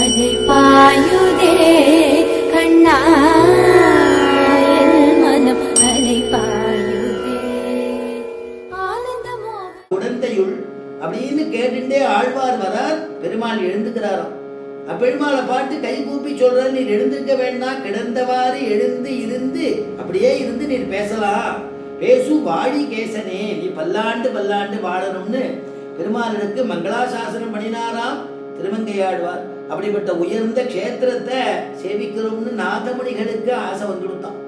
அதை பாயுதே கண்ணா மனம் அலை பாயுதே ஆனந்தமோ உடந்தையுள் அப்படின்னு கேட்டுட்டே ஆழ்வார் வரார். பெருமாள் எழுந்துக்கிறாராம். அப்பெருமாளை பாட்டு கை கூப்பி சொல்ற, நீர் எழுந்திருக்க வேண்டாம், கிடந்தவாறு எழுந்து இருந்து அப்படியே இருந்து நீர் பேசலாம், பேசு வாழி கேசனே, நீ பல்லாண்டு பல்லாண்டு வாழணும்னு பெருமாளுக்கு மங்களாசாசனம் பண்ணினாராம் திருமங்கையாழ்வார். அப்படிப்பட்ட உயர்ந்த க்ஷேத்திரத்தை சேவிக்கிறோம்னு நாதமுனிகளுக்கு ஆசை வந்துடுத்தான்.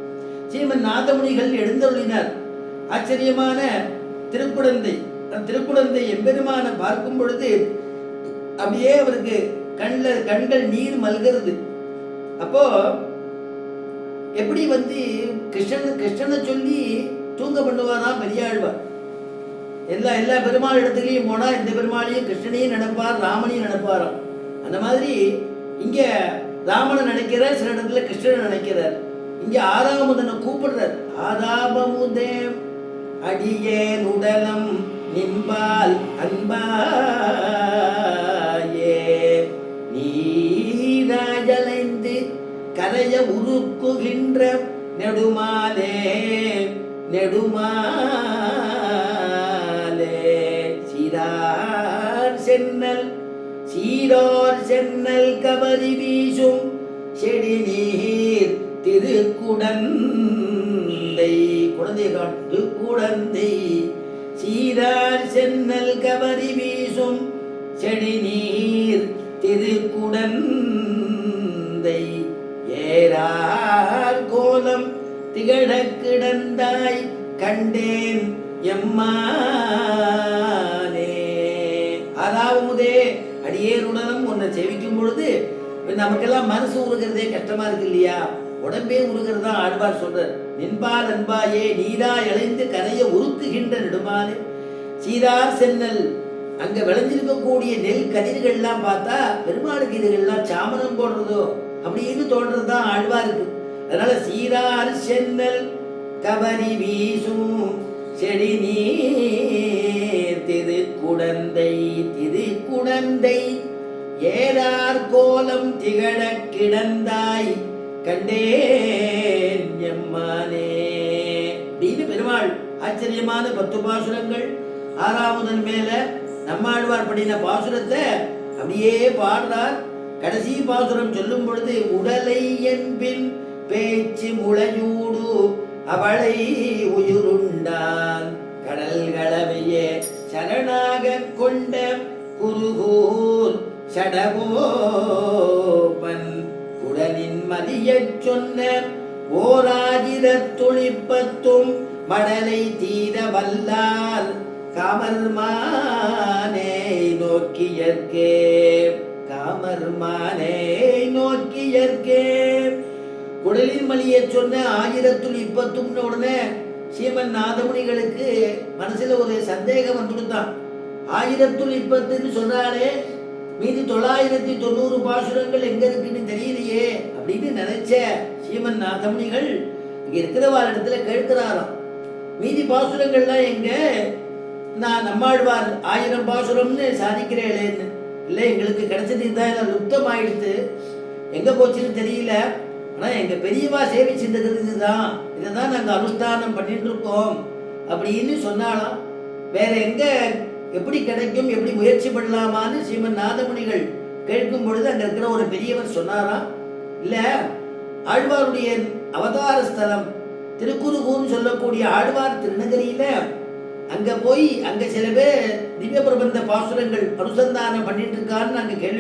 ஸ்ரீமன் நாதமுனிகள் எழுந்தருளினார். ஆச்சரியமான திருக்குடந்தை எம்பெருமான பார்க்கும் பொழுது அப்படியே அவருக்கு கண்கள் நீர் மல்கிறது. அப்போ எப்படி கிருஷ்ணனை சொல்லி தூங்க பண்ணுவாராம் பெரியாழ்வார். எல்லா பெருமாள் இடத்துலையும் போனா இந்த பெருமாளையும் கிருஷ்ணனையும் நினைப்பார், ராமனையும் நினைப்பாராம். அந்த மாதிரி இங்க ராமனை நினைக்கிறார், சில இடத்துல கிருஷ்ணனை நினைக்கிறார். இங்க ஆதாமுதனை கூப்பிடுறார். ஆதாபமுதே அடியேன் உடலம் நின்பால் அன்பாயே, நீராஜலைந்து கரைய உருக்குகின்ற நெடுமாலே சீரோர் சென்னல் கபரி வீசும் செடி நீர் திருக்குடந்தை, குழந்தை காட்டு குடந்தை, சீரார் சென்னல் கபரி வீசும் செடி நீர் திருக்குடந்தை, ஏறார் கோலம் திகழ கிடந்தாய் கண்டேன் எம்மானே. ஆறாவமுதே அடியேனுடனும் உன்னை சேவிக்கும் பொழுது நமக்கெல்லாம் மனசு உருகிறதே கஷ்டமா இருக்கு இல்லையா, உடம்பே உருகிறதா ஆழ்வார் சொல்றார். நின்பால் அன்பாயே, நீரா இழைந்து கரைய உருக்குகின்ற நெடுமாலே, சீரார் சென்னல், அங்க விளைஞ்சிருக்கக்கூடிய நெல் கதிர்கள்லாம் பார்த்தா பெருமாளுக்கு இதுகள்லாம் சாமரம் போடுறதோ அப்படின்னு தோன்றதுதான் ஆழ்வாருக்கு. அதனால சீரார் சென்னல் கபரி வீசும் செடி நீர் திருக்குடந்தை, ஏறார் கோலம் திகழ கிடந்தாய் கண்டேன் எம்மானே அப்படின்னு பெருமாள் ஆச்சரியமான 10 பாசுரங்கள். ஆறாவதன் மேல நம்மாழ்வார் படின பாசுரத்தை அப்படியே பாடுறார். கடைசி பாசுரம் சொல்லும் பொழுது உடலை என்பின் பேச்சு முளையூடு அவளை உயிருண்டான் கடல்களவையே சரணாக கொண்ட குருகூர் சடகோபன் குடனின் மதியச் சொன்ன ஓராயிரத்துளிப்பத்தும் மடலை தீர வல்லால் காமர்மானே நோக்கியற்கே குடலின் மலியை சொன்ன 1020 உடனே ஸ்ரீமன் நாதமுனிகளுக்கு மனசுல ஒரு சந்தேகம் வந்துடுத்தான். 1020 சொன்னாலே மீதி 990 பாசுரங்கள் எங்க இருக்குன்னு தெரியலையே அப்படின்னு நினைச்ச ஸ்ரீமன் நாதமுனிகள் இங்க இருக்கிறவாள் இடத்துல கேட்கிறாராம், மீதி பாசுரங்கள்லாம் எங்க, நான் நம்மாழ்வார் 1000 பாசுரம்னு சாதிக்கிறேன்னு. இல்லை, எங்களுக்கு கிடைச்சது இதுதான், லுப்தம் ஆயிடுத்து, எங்க போச்சுன்னு தெரியல. ஆனா எங்க பெரியவா சேவிச்சிருந்தது இதுதான், இதைதான் நாங்க அனுஷ்டானம் பண்ணிட்டு இருக்கோம் அப்படின்னு சொன்னாலாம். வேற எங்க எப்படி கிடைக்கும், எப்படி முயற்சி பண்ணலாமான்னு ஸ்ரீமன் நாதமுனிகள் கேட்கும் பொழுது அங்க இருக்கிற ஒரு பெரியவர் சொன்னாராம், இல்ல ஆழ்வாருடைய அவதார ஸ்தலம் திருக்குறுகூர்னு சொல்லக்கூடிய ஆழ்வார் திருநகரியில அங்க போய் அங்க சில பேர் திவ்ய பிரபந்த பாசுரங்கள் அனுசந்தானம் பண்ணிட்டு இருக்கான்னு நாங்க கேள்வி